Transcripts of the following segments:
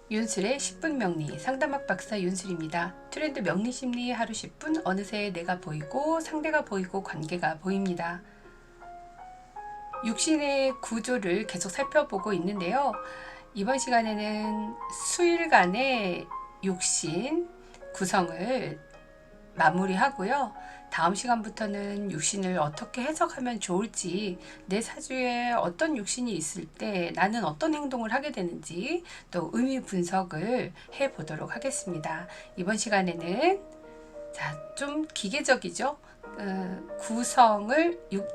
윤술의 10분 명리 상담학 박사 윤술입니다. 트렌드 명리 심리 하루 10분 어느새 내가 보이고 상대가 보이고 관계가 보입니다. 육신의 구조를 계속 살펴보고 있는데요. 이번 시간에는 수일간의 육신 구성을 마무리하고요. 다음 시간부터는 육신을 어떻게 해석하면 좋을지, 내 사주에 어떤 육신이 있을 때 나는 어떤 행동을 하게 되는지 또 의미 분석을 해보도록 하겠습니다. 이번 시간에는 좀 기계적이죠.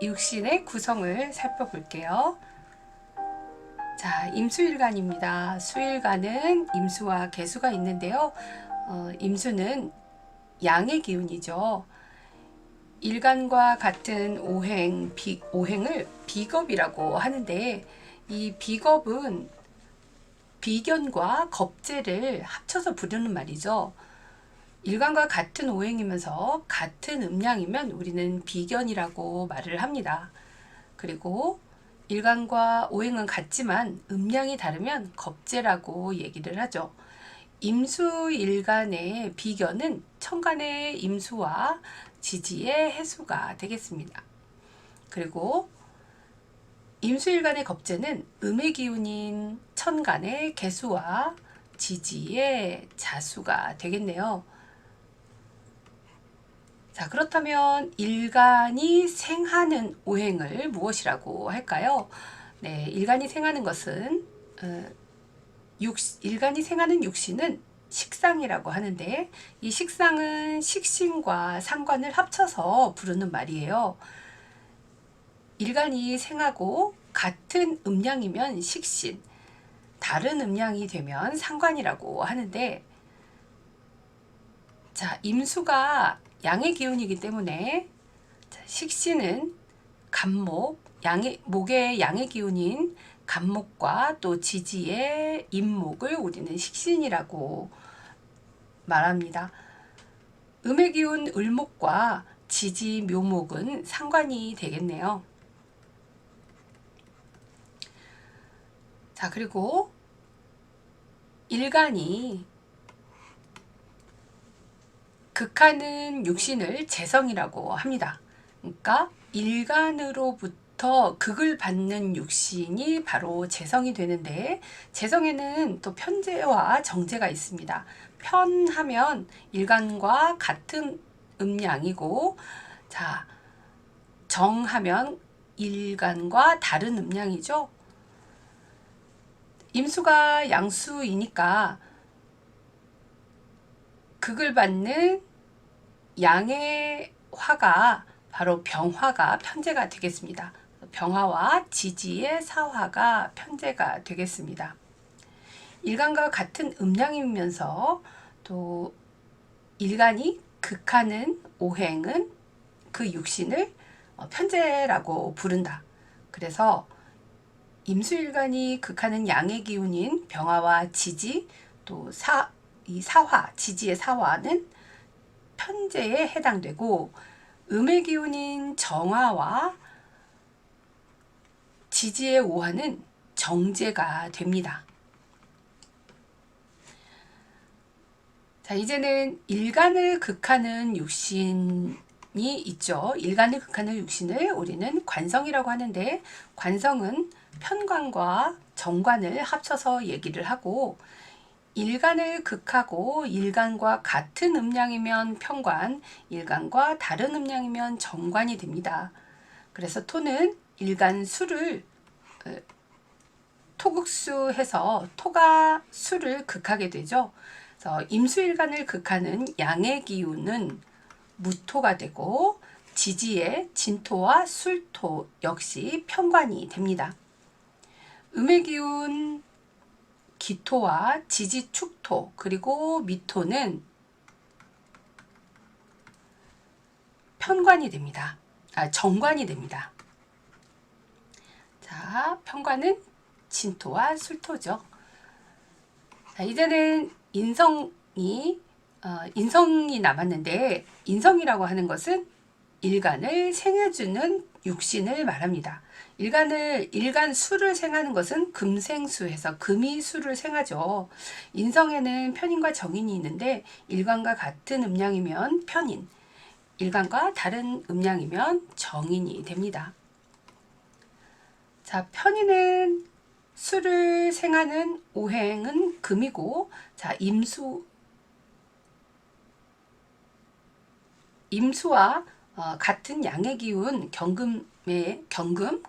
육신의 구성을 살펴볼게요. 임수일간입니다. 수일간은 임수와 계수가 있는데요. 임수는 양의 기운이죠. 일간과 같은 오행을 비겁이라고 하는데, 이 비겁은 비견과 겁재를 합쳐서 부르는 말이죠. 일간과 같은 오행이면서 같은 음양이면 우리는 비견이라고 말을 합니다. 그리고 일간과 오행은 같지만 음양이 다르면 겁재라고 얘기를 하죠. 임수일간의 비견은 천간의 임수와 지지의 해수가 되겠습니다. 그리고 임수일간의 겁재는 음의 기운인 천간의 개수와 지지의 자수가 되겠네요. 그렇다면 일간이 생하는 오행을 무엇이라고 할까요? 네, 일간이 생하는 것은 일간이 생하는 육신은 식상이라고 하는데, 이 식상은 식신과 상관을 합쳐서 부르는 말이에요. 일간이 생하고 같은 음양이면 식신, 다른 음양이 되면 상관이라고 하는데, 임수가 양의 기운이기 때문에 식신은 간목, 목의 양의 기운인 간목과 또 지지의 임목을 우리는 식신이라고 말합니다. 음의 기운 을목과 지지 묘목은 상관이 되겠네요. 그리고 일간이 극하는 육신을 재성이라고 합니다. 그러니까 일간으로부터 극을 받는 육신이 바로 재성이 되는데, 재성에는 또 편재와 정재가 있습니다. 편하면 일간과 같은 음양이고, 정하면 일간과 다른 음양이죠. 임수가 양수이니까 극을 받는 양의 화가 바로 병화가 편재가 되겠습니다. 병화와 지지의 사화가 편재가 되겠습니다. 일간과 같은 음양이면서 또 일간이 극하는 오행은 그 육신을 편재라고 부른다. 그래서 임수일간이 극하는 양의 기운인 병화와 지지, 또 이 사화, 지지의 사화는 편재에 해당되고, 음의 기운인 정화와 지지의 오화는 정재가 됩니다. 이제는 일간을 극하는 육신이 있죠. 일간을 극하는 육신을 우리는 관성이라고 하는데, 관성은 편관과 정관을 합쳐서 얘기를 하고, 일간을 극하고 일간과 같은 음양이면 편관, 일간과 다른 음양이면 정관이 됩니다. 그래서 토는 일간 수를 토극수해서 토가 수를 극하게 되죠. 그래서 임수일간을 극하는 양의 기운은 무토가 되고, 지지의 진토와 술토 역시 편관이 됩니다. 음의 기운 기토와 지지 축토 그리고 미토는 편관이 됩니다. 정관이 됩니다. 편관은 진토와 술토죠. 이제는 인성이 남았는데, 인성이라고 하는 것은 일간을 생해주는 육신을 말합니다. 일간 수를 생하는 것은 금생수해서 금이 수를 생하죠. 인성에는 편인과 정인이 있는데 일간과 같은 음량이면 편인, 일간과 다른 음량이면 정인이 됩니다. 자, 편인은 수를 생하는 오행은 금이고, 자, 임수와 같은 양의 기운 경금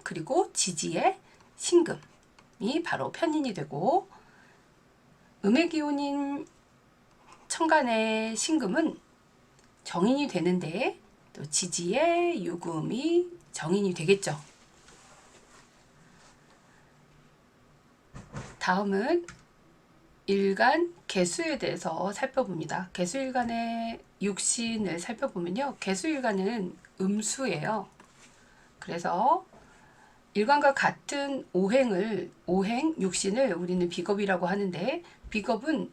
그리고 지지의 신금이 바로 편인이 되고, 음의 기운인 천간의 신금은 정인이 되는데 또 지지의 유금이 정인이 되겠죠. 다음은 일간 개수에 대해서 살펴봅니다. 개수일간의 육신을 살펴보면요. 개수일간은 음수예요. 그래서 일간과 같은 오행 육신을 우리는 비겁이라고 하는데, 비겁은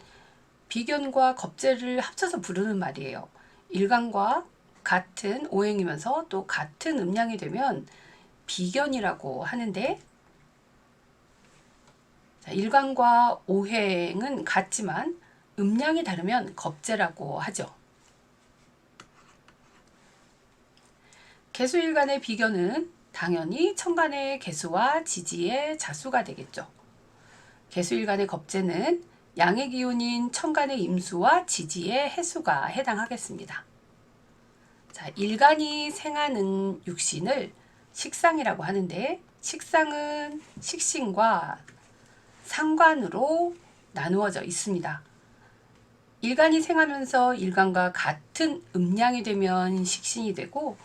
비견과 겁재를 합쳐서 부르는 말이에요. 일간과 같은 오행이면서 또 같은 음량이 되면 비견이라고 하는데, 일간과 오행은 같지만 음량이 다르면 겁재라고 하죠. 개수일간의 비견은 당연히 천간의 개수와 지지의 자수가 되겠죠. 개수일간의 겁재는 양의 기운인 천간의 임수와 지지의 해수가 해당하겠습니다. 자, 일간이 생하는 육신을 식상이라고 하는데, 식상은 식신과 상관으로 나누어져 있습니다. 일간이 생하면서 일간과 같은 음량이 되면 식신이 되고,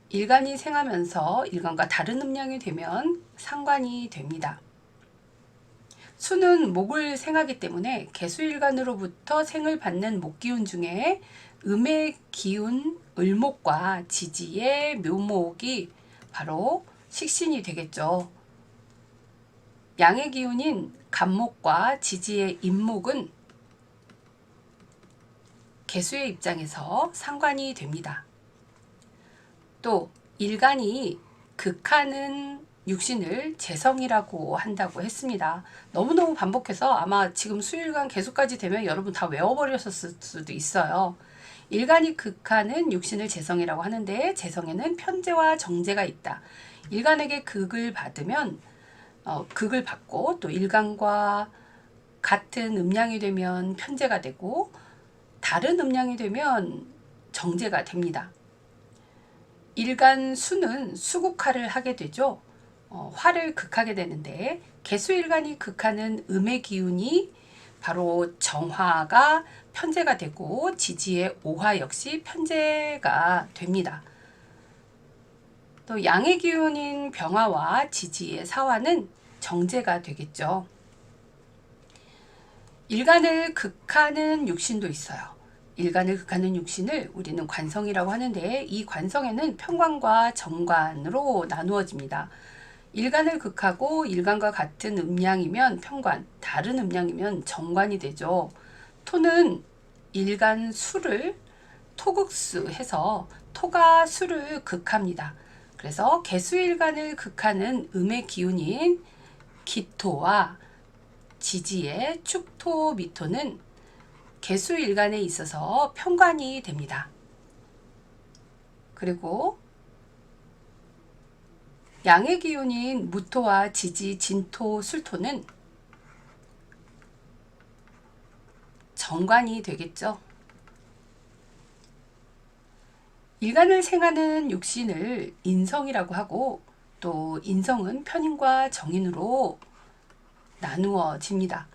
일간이 생하면서 일간과 다른 음량이 되면 상관이 됩니다. 수는 목을 생하기 때문에 개수일간으로부터 생을 받는 목기운 중에 음의 기운 을목과 지지의 묘목이 바로 식신이 되겠죠. 양의 기운인 간목과 지지의 임목은 개수의 입장에서 상관이 됩니다. 또 일간이 극하는 육신을 재성이라고 한다고 했습니다. 너무너무 반복해서 아마 지금 수일간 개수까지 되면 여러분 다 외워버렸을 수도 있어요. 일간이 극하는 육신을 재성이라고 하는데, 재성에는 편재와 정재가 있다. 일간에게 극을 받고 또 일간과 같은 음량이 되면 편재가 되고, 다른 음량이 되면 정재가 됩니다. 일간 수는 수국화를 하게 되죠. 화를 극하게 되는데, 개수일간이 극하는 음의 기운이 바로 정화가 편재가 되고, 지지의 오화 역시 편재가 됩니다. 또 양의 기운인 병화와 지지의 사화는 정재가 되겠죠. 일간을 극하는 육신도 있어요. 일간을 극하는 육신을 우리는 관성이라고 하는데, 이 관성에는 편관과 정관으로 나누어집니다. 일간을 극하고 일간과 같은 음량이면 편관, 다른 음량이면 정관이 되죠. 토는 일간 수를 토극수 해서 토가 수를 극합니다. 그래서 개수일간을 극하는 음의 기운인 기토와 지지의 축토, 미토는 개수일간에 있어서 편관이 됩니다. 그리고 양의 기운인 무토와 지지, 진토, 술토는 정관이 되겠죠. 일간을 생하는 육신을 인성이라고 하고, 또 인성은 편인과 정인으로 나누어집니다.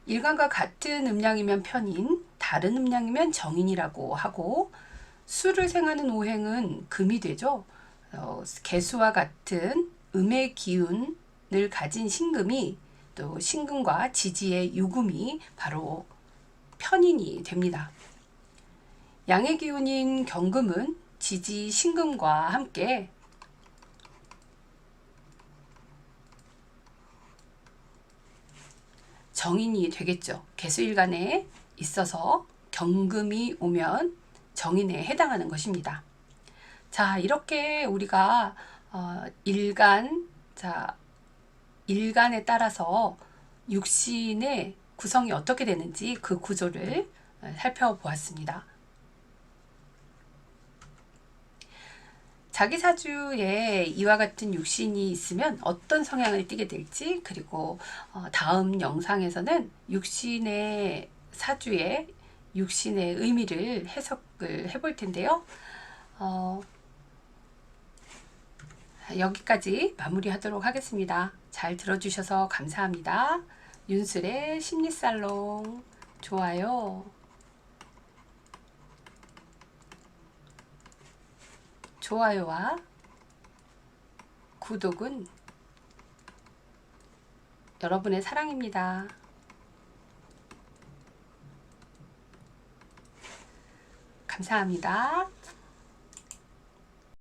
일간과 같은 음량이면 편인, 다른 음량이면 정인이라고 하고, 수를 생하는 오행은 금이 되죠. 개수와 같은 음의 기운을 가진 신금이 또 신금과 지지의 유금이 바로 편인이 됩니다. 양의 기운인 경금은 지지, 신금과 함께 정인이 되겠죠. 개수일간에 있어서 경금이 오면 정인에 해당하는 것입니다. 자, 이렇게 우리가 일간, 자, 일간에 따라서 육신의 구성이 어떻게 되는지 그 구조를 살펴보았습니다. 자기 사주에 이와 같은 육신이 있으면 어떤 성향을 띠게 될지, 그리고 다음 영상에서는 육신의 사주의 육신의 의미를 해석을 해볼 텐데요. 여기까지 마무리하도록 하겠습니다. 잘 들어주셔서 감사합니다. 윤슬의 심리살롱 좋아요, 좋아요와 구독은 여러분의 사랑입니다. 감사합니다.